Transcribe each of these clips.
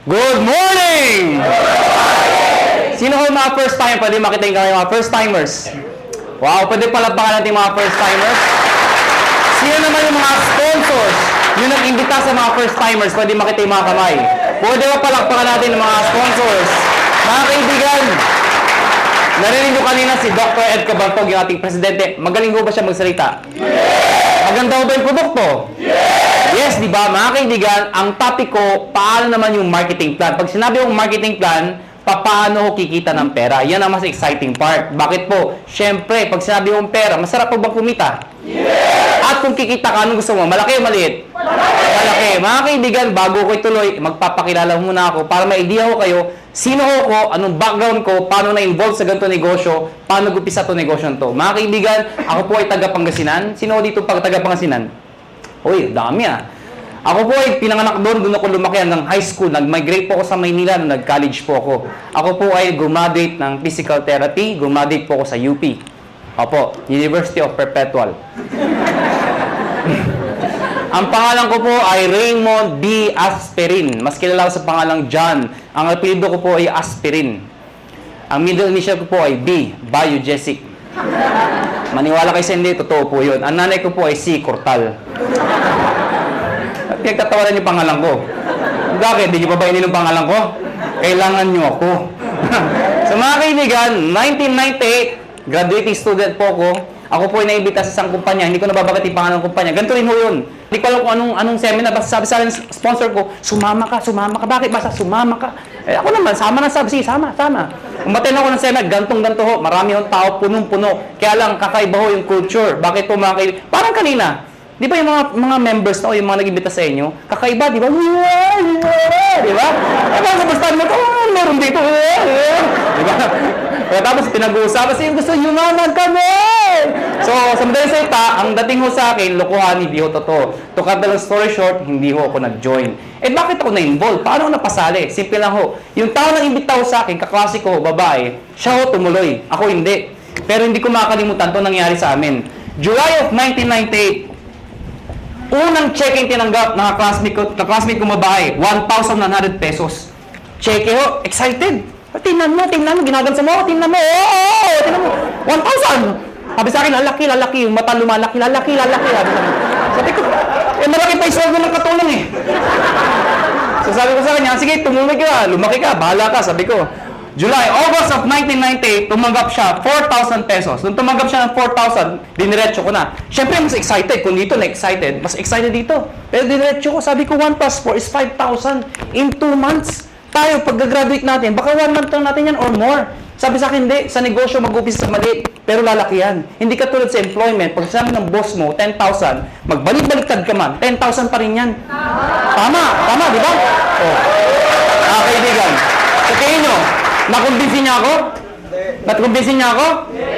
Good morning! Sino ho mga first time? Pwede makita yung mga first timers. Wow, pwede palakpakan natin mga first timers. Sino naman yung mga sponsors? Yung nag-imbita sa mga first timers, pwede makita yung mga kamay. Pwede ba palakpakan natin yung mga sponsors? Mga kaibigan, narinig nyo kanina si Dr. Ed Cabantog, yung ating presidente. Magaling ho ba siya magsalita? Maganda ho ba yung produkto? Yes, di ba? Mga kaibigan, ang topic ko, paano naman yung marketing plan? Pag sinabi yung marketing plan, paano ko kikita ng pera? Yan ang mas exciting part. Bakit po? Siyempre, pag sinabi yung pera, masarap po bang kumita? Yes! At kung kikita ka, anong gusto mo? Malaki o maliit? Malaki. Mga kaibigan, bago ko ituloy, magpapakilala muna ako para may idea ko kayo, sino ko, anong background ko, paano na-involve sa ganito negosyo, paano gupisa to negosyo to. Mga kaibigan, ako po ay taga Pangasinan. Sino dito pag taga Pangasinan? Uy, dami ah. Ako po ay pinanganak doon ako lumaki hanggang high school. Nag-migrate po ako sa Maynila nung nag-college po ako. Ako po ay graduate ng physical therapy, graduate po ako sa UP. Opo, University of Perpetual. Ang pangalan ko po ay Raymond B. Asperin. Mas kilala ko sa pangalang John. Ang apelyido ko po ay Asperin. Ang middle initial ko po ay B. Biogesic. Maniwala kayo sa hindi, totoo po yun. Ang nanay ko po ay C. Cortal. At pinagtatawanan yung pangalan ko. Bakit? Hindi nyo pa ba inin ang pangalan ko? Kailangan nyo ako. So mga kaibigan, 1998, graduating student po ako. Ako po ay naimbita sa isang kumpanya. Hindi ko nababagat yung pangalan ng kumpanya. Ganito rin ho yun. Hindi ko alam kung anong seminar. Basta sabi sa akin, sponsor ko, sumama ka, sumama ka. Bakit? Basta sumama ka. Eh ako naman, sama na sabi. Sige, sama. Umaten ako ng seminar, gantong-ganto ho. Marami hong tao, punong-puno. Kaya lang, kakaiba ho yung culture. Bakit po mga kaibigan? Parang kanina. Di ba yung mga members na o yung mga nag-imbita sa inyo, kakaiba, di ba? Di ba? Eh, baka basta mo ito, meron dito. Di ba? Kaya tapos pinag-uusapan siya, gusto yumaman kami! So, sa madaling salita, ang dating ho sa akin, lokohan, hindi ho totoo. To cut the long story short, hindi ho ako nag-join. Eh, bakit ako na-involve? Paano ako napasali? Simple lang ho. Yung tao na imbita ho sa akin, kaklase ko, babae, siya ho tumuloy. Ako hindi. Pero hindi ko makakalimutan ito nangyari sa amin. July of 1998, unang check-in tinanggap ng classmate ko babae, 1,100 pesos. Check ho, excited. Tingnan mo, ginagansa mo, tingnan mo, tingnan mo, 1,000. Sabi sa akin, lalaki, yung mata lumalaki, lalaki. Sabi ko, malaki pa yung sweldo ng katulong eh. So sabi ko sa kanya, sige, tumumig ka, lumaki ka, bahala ka, sabi ko. August of 1998, tumanggap siya 4,000 pesos. Nung tumanggap siya ng 4,000, diniretso ko na. Siyempre, mas excited. Kung dito na-excited, mas excited dito. Pero diniretso ko, sabi ko, 1 plus 4 is 5,000 in 2 months. Tayo, pag-graduate natin, baka 1 month lang natin yan or more. Sabi sa akin, hindi. Sa negosyo, mag-upisa sa maliit. Pero lalaki yan. Hindi ka tulad sa employment. Pag sabi ng boss mo, 10,000, magbalik-baliktad ka man, 10,000 pa rin yan. Tama, di ba? Oh. Kaibigan. Sa tingin nyo, nakumbinsin niya ako? Nakumbinsin niya ako?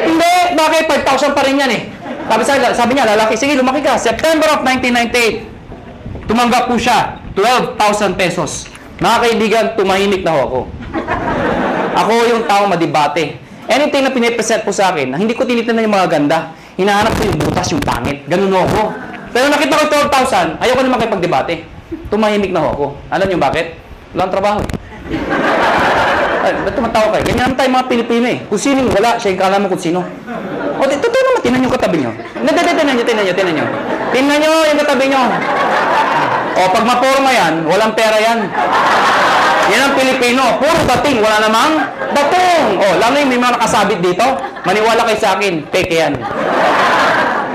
Hindi. Bakit? 5,000 pa rin yan eh. Sabi niya, lalaki, sige, lumaki ka. September of 1998, tumanggap po siya, 12,000 pesos. Mga kaibigan, tumahimik na ho ako. Ako yung tao madibate. Anything na pinipresent po sa akin, hindi ko tinitingnan yung mga ganda. Hinahanap ko yung butas, yung pangit. Ganun ho ako. Pero nakita ko 12,000, ayoko naman kayo pagdebate. Tumahimik na ho ako. Alam niyo bakit? Walang trabaho eh. Ba't tumatawa kayo? Ganyan naman tayo mga Pilipino eh. Kung sino wala, siya yung kala mo kung sino. O, totoo naman, tinan nyo katabi nyo. Tinan nyo. Tinan nyo yung katabi nyo. O, pag maporma yan, walang pera yan. Yan ang Pilipino. Puro dating, wala namang datong. O, lalo yung may mga nakasabit dito, maniwala kayo sa akin, peke yan.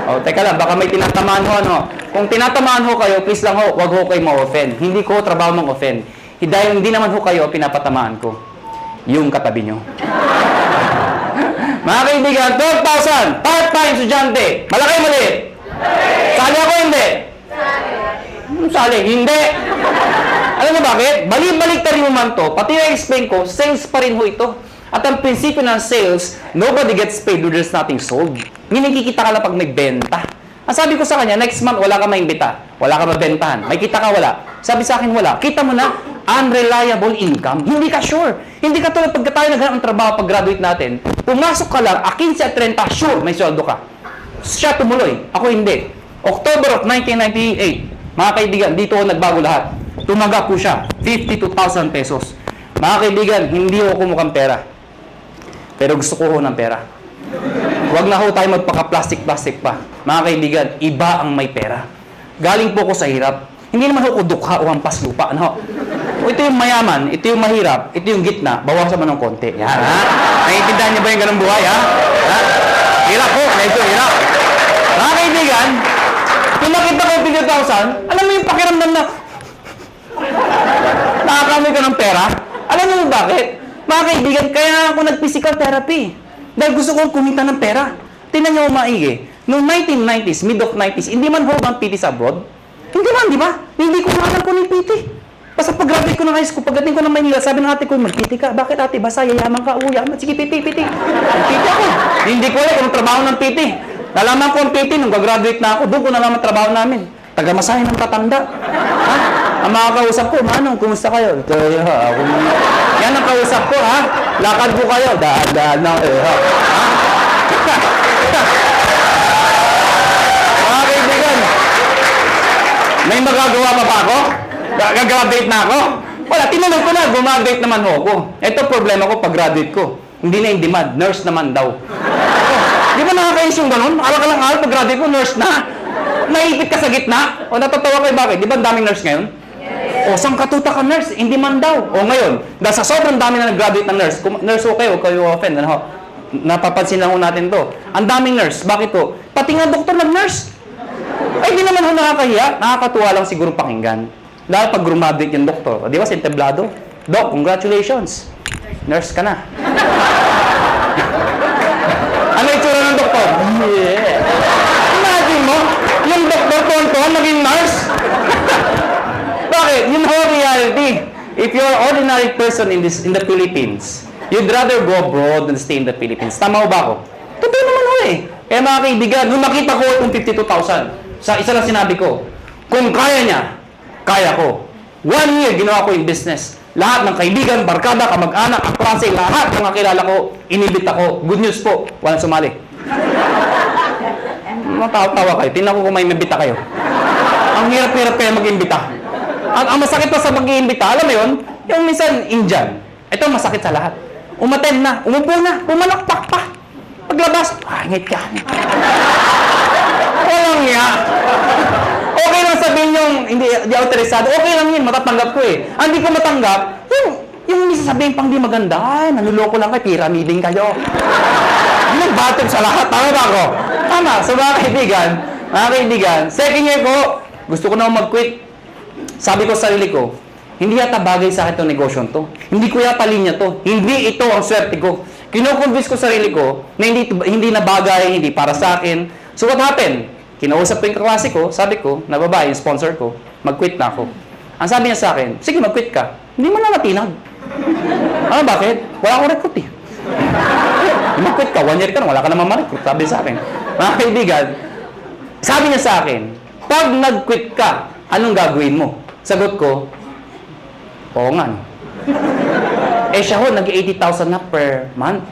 O, teka lang, baka may tinatamaan ho, ano. Kung tinatamaan ho kayo, please lang ho, wag ho kayo ma-offend. Hindi ko trabaho mang-offend. Dahil hindi naman ho kayo pinapatamaan ko. Yung katabi nyo. Mga kaibigan, 12,000, part-time estudyante. Malaki maliit? Sali ako hindi? Sali, hindi. Alam mo bakit? Balik-balik rin mo man to. Pati na-explain ko, sales pa rin ho ito. At ang prinsipyo ng sales, nobody gets paid when there's nothing sold. Nakikita ka lang pag may benta. Ang sabi ko sa kanya, next month, wala ka maimbita. Wala ka mabentahan. May kita ka, wala. Sabi sa akin, wala. Kita mo na, unreliable income. Hindi ka sure. Hindi ka tulad pagka tayo naghanap ng trabaho pag graduate natin. Pumasok ka lang, 15 at 30, sure, may sweldo ka. Siya tumuloy. Ako hindi. October of 1998, mga kaibigan, dito ako nagbago lahat. tumaga po siya. 52,000 pesos. Mga kaibigan, hindi ho kumukhang pera. Pero gusto ko ho ng pera. Huwag na ho tayo magpaka-plastic-plastic pa. Mga kaibigan, iba ang may pera. Galing po ko sa hirap. Hindi naman ho ko dukha o hampas lupa. Ano? O ito yung mayaman, ito yung mahirap, ito yung gitna, bawasan mo ng konti. Yan, ha? Naiintindihan niyo ba yung ganung buhay, ha? Ha? Hirap ho, medyo hirap. Mga kaibigan, kung nakita ko yung 50,000, alam mo yung pakiramdam na nakakamay ka ng pera? Alam mo bakit? Mga kaibigan, kaya ako nag-physical therapy. Dahil gusto kong kumita ng pera. Tingnan niyo maigi. Noong 1990s, mid of 90s, hindi man ho ang PT sa abroad. Hindi man, di ba? Hindi ko alam kung yung PT. Basta pag-graduate ko ng high school, pagdating ko ng Manila, sabi ng ate ko, mag-PT ka. Bakit ate? Basta yayaman ka, yaman. Sige, PT. PT ako. Hindi ko alam kung trabaho ng PT. Nalaman ko ang PT nung gagraduate na ako. Doon ko nalaman trabaho namin. Taga-masahe ng tatanda. Ha? Ang mga kausap ko, Manong, kumusta kayo? Yan ang kausap ko, ha? Lakad po kayo. Daan ng ha? Mga kaibigan, may magagawa pa ba ako? Gagraduate na ako? Wala, tinanong ko na, gumagraduate naman ho ako. Ito problema ko pag-graduate ko. Hindi na in demand, nurse naman daw. Di ba nakakayos yung ganun? Araw ka lang pag-graduate ko, nurse na. Naipit ka sa gitna? O natatawa kayo bakit? Di ba ang daming nurse ngayon? O saan katuta ka nurse? In demand daw. O ngayon, dahil sa sobrang dami na nag-graduate ng nurse, nurse okay, huwag kayo offend. Ano? Napapansin lang ho natin to. Ang daming nurse. Bakit to? Pati nga doktor nag-nurse. Ay, di naman ho nakakahiya. Nakakatuwa lang siguro pakinggan. Dahil pag graduate yung doktor, di ba, sinteblado? Doc, congratulations. Nurse ka na. Ano itsura ng doktor? Yeah. Imagine mo, yung doktor tonton naging nurse. Bakit? Yun ho reality. If you're an ordinary person in the Philippines, you'd rather go abroad than stay in the Philippines. Tama ba ako? Totoo naman ho eh. Kaya mga kaibigan, nung nakita ko itong 52,000, sa isa lang sinabi ko, kung kaya niya, kaya ko. 1 year, ginawa ko yung business. Lahat ng kaibigan, barkada, kamag-anak, kaklase, lahat ng kakilala ko, inibit ako. Good news po, walang sumali. Matawa kayo. Tingnan ko kung may mabita kayo. Ang hirap-hirap kayo mag-imbita. Ang masakit pa sa mag-iimbita, alam mo yun? Yung minsan, Indian. Ito masakit sa lahat. Umaten na, umupo na, pumalakpak pa. Paglabas, pangit ka. Walang nga. Okay lang sabihin yung hindi autorizado. Okay lang yun, matatanggap ko eh. Ang hindi ko matanggap, yung sasabihin pang di maganda, ay, nanuloko lang kayo, pyramiding kayo. Yung batog sa lahat, tama ba ako? Tama, so mga kaibigan, second year ko, gusto ko na mag-quit. Sabi ko sa sarili ko, hindi yata bagay sa akin itong negosyo to. Hindi ko yata linya to. Hindi ito ang swerte ko. Kino-convince ko sarili ko na hindi na bagay, hindi para sa akin. So what happened? Kinausap ko yung kaklase ko, sabi ko, na babae, yung sponsor ko, mag-quit na ako. Ang sabi niya sa akin, sige, mag-quit ka. Hindi mo na natinag. Ano, bakit? Wala akong recruit eh. Mag-quit ka, 1 year ka na, wala ka naman ma-recruit. Sabi sa akin. Mga kaibigan, sabi niya sa akin, pag nag-quit ka, anong gagawin mo? Sagot ko, oo nga. No. Siya ho, nag-80,000 na per month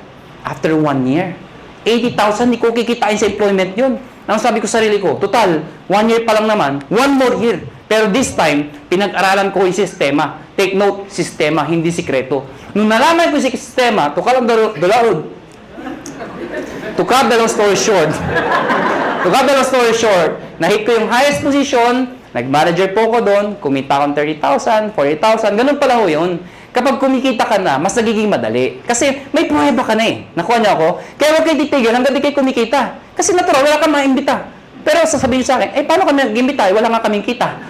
after 1 year. 80,000, hindi ko kikitain sa employment yun. Nang sabi ko sa sarili ko, total, 1 year pa lang naman, 1 more year. Pero this time, pinag-aralan ko yung sistema. Take note, sistema, hindi sikreto. Nung nalaman ko yung sistema, to cut the long story short, na-hit ko yung highest position, nag-manager po ko doon, kumita akong 30,000, 40,000, ganun pala ho yun. Kapag kumikita ka na, mas nagiging madali. Kasi may pruweba ka na eh. Nakuha niyo ako? Kaya huwag kayo titigil hanggang di kayo kumikita. Kasi natural, wala kang maimbita. Pero sasabihin niyo sa akin, paano kami nag-imbita? Wala nga kaming kita.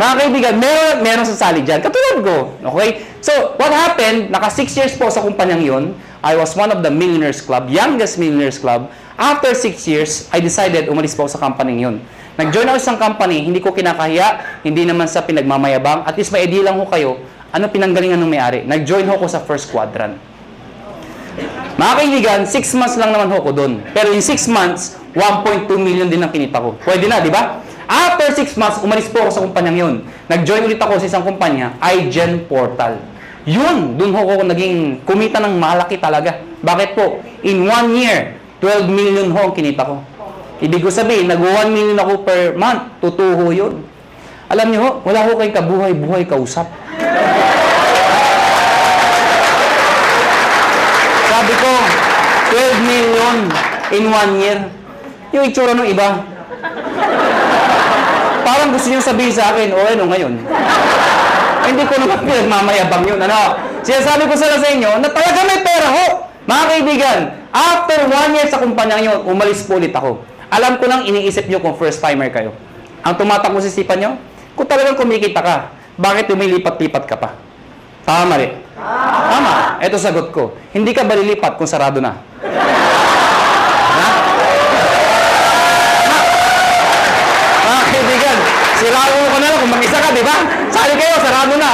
Mga kaibigan, meron sasali dyan. Katulad ko. Okay? So, what happened? Naka 6 years po sa kumpanyang yun. I was one of the millionaires club, youngest millionaires club. After 6 years, I decided umalis po sa company yun. Nag-join ako sa isang company, hindi ko kinakahiya, hindi naman sa pinagmamayabang. At least may idea lang ko kayo, ano pinanggalingan ng may-ari. Nag-join ho ko sa first quadrant. Mga kaibigan, 6 months lang naman ho ko doon. Pero in 6 months, 1.2 million din ang kinita ko. Pwede na, di ba? After 6 months, umalis po ako sa kumpanyang yun. Nag-join ulit ako sa isang kumpanya, iGen Portal. Yun, doon ho ko naging kumita ng malaki talaga. Bakit po? In 1 year, 12 million ho ang kinita ko. Ibig ko sabihin, nag-1 million ako per month. Tutuho yun. Alam niyo ho, wala ho kayong kabuhay-buhay kausap. Sabi ko, 12 million in 1 year. Yung itsura ng iba. Parang gusto niyo sabihin sa akin, ano ngayon? Hindi ko naman pinagmamayabang yun. Sinasabi ko sa inyo na talaga may pera ho. Mga kaibigan, after 1 year sa kumpanya nyo, umalis po ulit ako. Alam ko lang iniisip nyo kung first timer kayo. Ang tumatakbo sa isipan nyo, kung talagang kumikita ka, bakit lumilipat-lipat ka pa? Tama, mali? Tama. Ito sagot ko. Hindi ka ba lilipat kung sarado na? Ha? Mga kaibigan, sirado ko na lang kung mag-isa ka, di ba? Sali kayo, sarado na.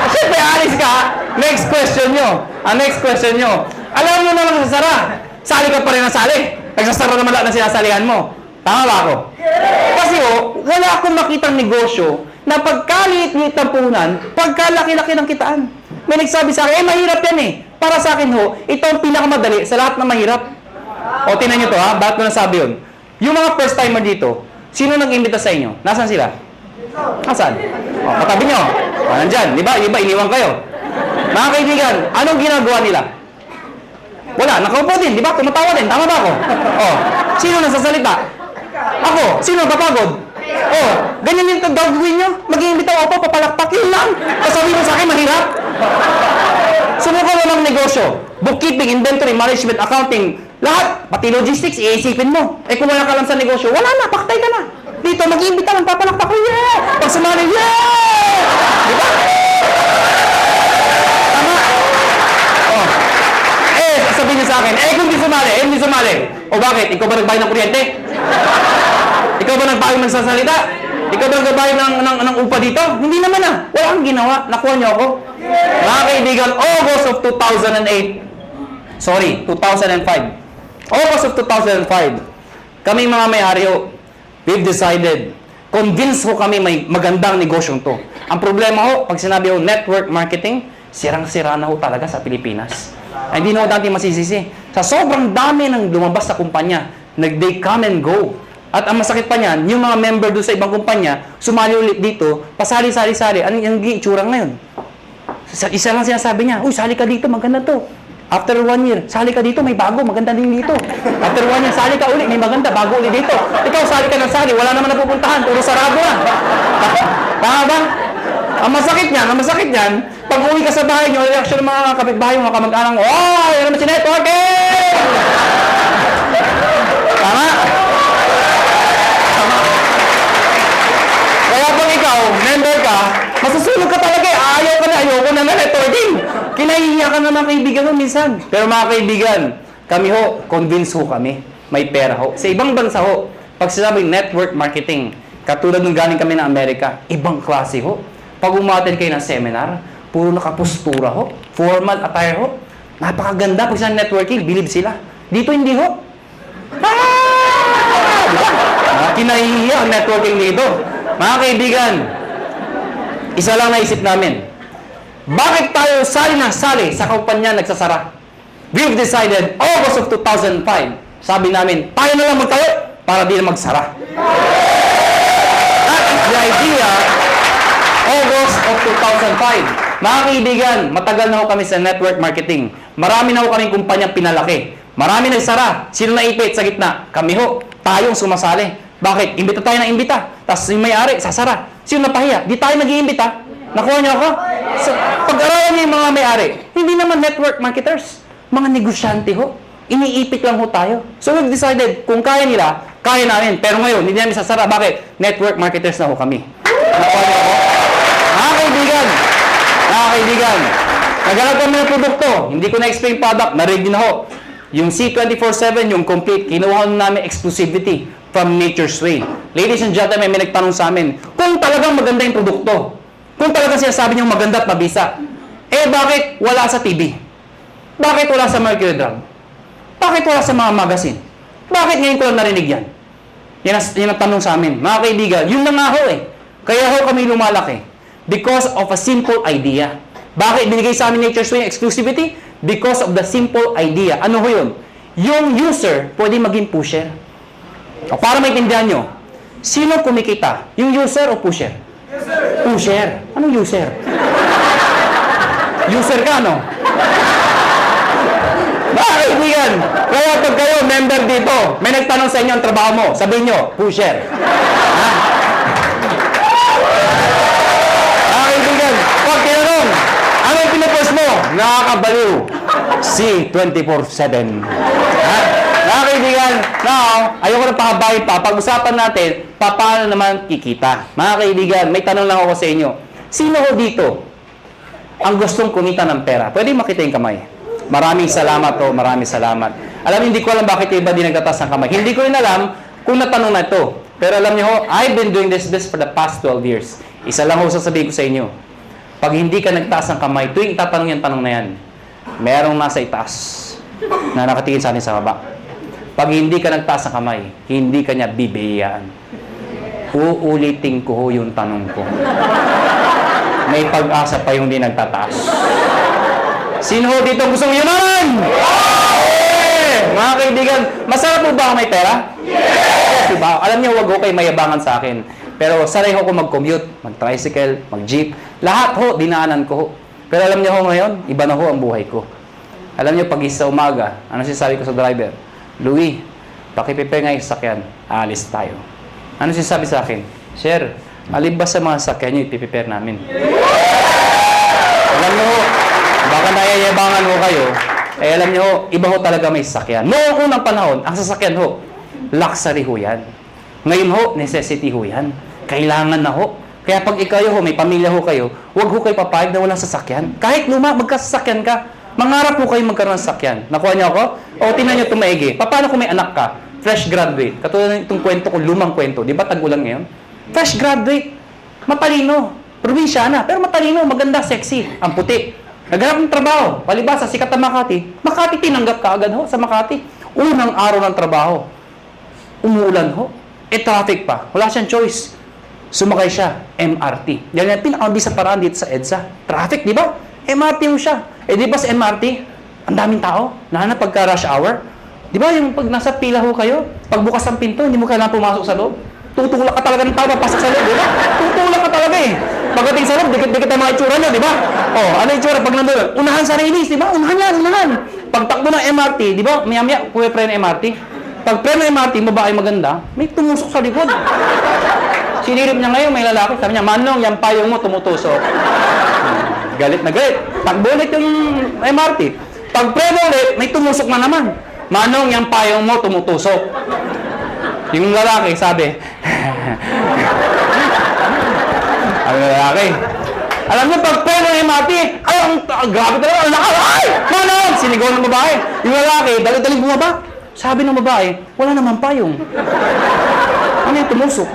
Siyempre, alis ka. Next question nyo. Next question nyo. Alam mo naman sa sara. Sali ka pa rin ang sali. Nagsasara naman lahat ng sinasalihan mo. Tama ba ako? Kasi wala akong makitang negosyo na pagkaliit-liit ng puhunan, pagkalaki-laki ng kitaan. May nagsabi sa akin, mahirap yan eh. Para sa akin ito ang pinakamadali sa lahat ng mahirap. Tinan nyo to bakit ko nasabi yun? Yung mga first timer dito, sino nag-imbita sa inyo? Nasaan sila? Nasaan? Katabi nyo. Nandyan. Di ba? Iba, iniwan kayo. Mga kaibigan, anong ginagawa nila? Wala, nakaupo din, di ba? Tumatawa din, tama ba ako? Sino nasasalita? Ako. Sino napapagod? Ganyan yung gagawin nyo? Mag-iimbita ako, papalakpak, yun lang. Kasabi mo sa akin, mahirap. Subukan mo ng negosyo. Bookkeeping, inventory, management, accounting, lahat, pati logistics, iisipin mo. Kung wala ka lang sa negosyo, wala na, paktay ka na. Dito, mag-iimbita lang, papalakpak, yeah! Pag sumali, yeah! Di ba? Sabihin niyo sa akin, kung hindi sumali. O bakit? Ikaw ba nagbayad ng kuryente? Ikaw ba nagbayad ng sasalita? Ikaw ba nagbayad ng upa dito? Hindi naman Wala kang ginawa. Nakuha niyo ako. Mga kaibigan, August of 2008. Sorry, 2005. August of 2005. Kami mga may-ari we've decided. Convince kami may magandang negosyong to. Ang problema pag sinabi network marketing, sirang-sira na talaga sa Pilipinas. Hindi na dati masisisi. Sa sobrang dami ng lumabas sa kumpanya, they come and go. At ang masakit pa niyan, yung mga member doon sa ibang kumpanya, sumali ulit dito, pasali-sali-sali. Ano yung itsura ngayon? Isa lang sinasabi niya, sali ka dito, maganda to. After 1 year, sali ka dito, may bago, maganda din dito. After 1 year, sali ka ulit, may maganda, bago ulit dito. Ikaw, sali ka ng sali, wala naman napupuntahan, puro sarado lang. Tama ba? Ang masakit niyan, pag uwi ka sa bahay nyo, reaction ng mga kapitbahay, mga kamag-anak, yan naman si networking! Tama? Kaya pag ikaw, member ka, masusunog ka talaga ayoko na networking. Kinahihiya ka na mga kaibigan mo minsan. Pero mga kaibigan, kami convince kami. May pera Sa ibang bansa pag sinabing network marketing, katulad nung galing kami ng Amerika, ibang klase Pag umattend kayo ng seminar, puro nakapostura formal attire napakaganda. Pag sa networking, believe sila. Dito hindi diba? Kinahihiya ang networking dito. Mga kaibigan, isa lang naisip namin. Bakit tayo sali na sali sa kumpanya nagsasara? We've decided, August of 2005, sabi namin, tayo na lang magtayo para di na magsara. That is the idea, August of 2005. Mga kaibigan, matagal na kami sa network marketing. Marami na kaming kumpanyang pinalaki. Marami nagsara. Sino naipit sa gitna? Kami tayong sumasali. Bakit? Imbita tayo ng imbita. Tapos yung may-ari, sasara. Sino napahiya? Di tayo nag-iimbita. Nakuha niyo ako? So, pag-aralan niyo yung mga may-ari, hindi naman network marketers. Mga negosyante Iniipit lang tayo. So we've decided, kung kaya nila, kaya namin. Pero ngayon, hindi namin sasara. Bakit? Network marketers na kami. Nakuha niyo ako? Mga kaibigan, naghanap kami ng produkto. Hindi ko na-explain product. Narinig din Yung C24/7, yung complete, kinuha namin exclusivity from Nature's Way. Ladies and gentlemen, may nagtanong sa amin, kung talagang maganda yung produkto, kung talagang sinasabi niyong maganda at mabisa, bakit wala sa TV? Bakit wala sa Mercury Drug? Bakit wala sa mga magazine? Bakit ngayon ko lang narinig yan? Yan ang tanong sa amin. Mga kaibigan, yun na nga Kaya kami lumalaki. Because of a simple idea. Bakit binigay sa amin Nature's Way exclusivity? Because of the simple idea. Ano yun? Yung user, pwede maging pusher. Para maintindihan nyo, Sino kumikita? Yung user o pusher? Pusher. Anong user? User ka, no? Bakit yan? Kaya pag kayo, member dito, may nagtanong sa inyo ang trabaho mo, sabihin nyo, pusher. Ha? Kaibigan, pag tinanong, ano yung pinupost mo? Nakakabaliw. Si 24/7. Ha? Kaibigan, now, ayoko na pakabahin pa. Pag-usapan natin, paano naman kikita. Mga kaibigan, may tanong lang ako sa inyo. Sino ho dito ang gustong kumita ng pera? Pwede makita yung kamay. Maraming salamat po, maraming salamat. Alam, hindi ko alam bakit yung iba di nagtataas ng kamay. Hindi ko rin alam kung natanong na ito. Pero alam niyo ho, I've been doing this for the past 12 years. Isa lang ho sasabihin ko sa inyo. Pag hindi ka nagtaas ng kamay, tuwing tatanong yung tanong na yan, merong nasa itaas na nakatingin sa atin sa baba. Pag hindi ka nagtaas ng kamay, hindi ka niya bibiyayaan. Uulitin ko ho yung tanong ko. May pag-asa pa yung di nagtataas. Sino ho dito gustong yumaman? Yeah! Mga kaibigan, masarap po ba ako may pera? Yes! Diba? Alam niyo, wag ho kayo mayabangan sa akin. Pero saray ho ko mag-commute, mag-tricycle, mag-jeep. Lahat ho, dinaanan ko ho. Pero alam niyo ho ngayon, iba na ho ang buhay ko. Alam niyo, pag isa umaga, ano sinasabi ko sa driver? Louie, pakiprepare nga yung sakyan. Aalis tayo. Ano sinasabi sa akin? Sir, alibas sa mga sakyan nyo, ipiprepare namin. Alam niyo ho, baka nayayabangan ho kayo, eh alam niyo ho, iba ho talaga may sasakyan. Noong unang panahon, ang sasakyan ho, luxury ho yan. Ngayon ho, necessity ho yan. Kailangan na ho. Kaya pag ikayo ho, may pamilya ho kayo, huwag ho kayo papayag na walang sasakyan. Kahit luma, magkasasakyan ka, mangarap ho kayo magkaroon ng sasakyan. Nakuha niyo ako? O tinan niyo ito maigi. Paano kung may anak ka? Fresh graduate. Katulad ng itong kwento ko, lumang kwento. Di ba tag-ulan ngayon? Fresh graduate. Matalino. Probinsyana. Pero matalino, maganda, sexy. Ang puti. Naghanap ng trabaho. Palibasa, sikat na Makati. Makati, tinanggap ka agad ho sa Makati. Unang araw ng trabaho. Umuulan ho. Traffic pa. Wala siyang choice. Sumakay siya. MRT. Yan yung pinakabisa paraan dito sa EDSA. Traffic, di ba? MRT ho siya. Di ba sa MRT, ang daming tao. Lalo na pagka rush hour. Di ba yung pag nasa pila ho kayo, pagbukas ng pinto, hindi mo kailangan pumasok sa loob. Tutulak ka talaga ng tao, papasok sa loob, di ba? Tutulak ka talaga eh. Pagdating sa loob, dikit-dikit ang mga itsura nyo, di ba? Oh, ano yung itsura? Pag nandun, unahan sa release, di ba? Unahan yan, unahan. Pagtakbo ng MRT, di ba? Maya-maya, puwi-pre ng MRT. Pag pre ng MRT, babae maganda, may tumusok sa likod. Sinirip niya ngayon, may lalaki. Sabi niya, Manong, yan payong mo tumutusok. Galit na galit. Takbo ulit yung MRT. Pag pre ulit, may tumusok na naman. Manong, yan payong mo tumutusok. Yung lalaki, sabi, ang lalaki, alam mo, pag pre ng MRT, ay, grabe talaga, ang lakas, ay, Manong! Sinigaw ng babae. Yung lalaki, dali-daling bumaba. Sabi ng babae, wala naman payong. Ano yung tumusok?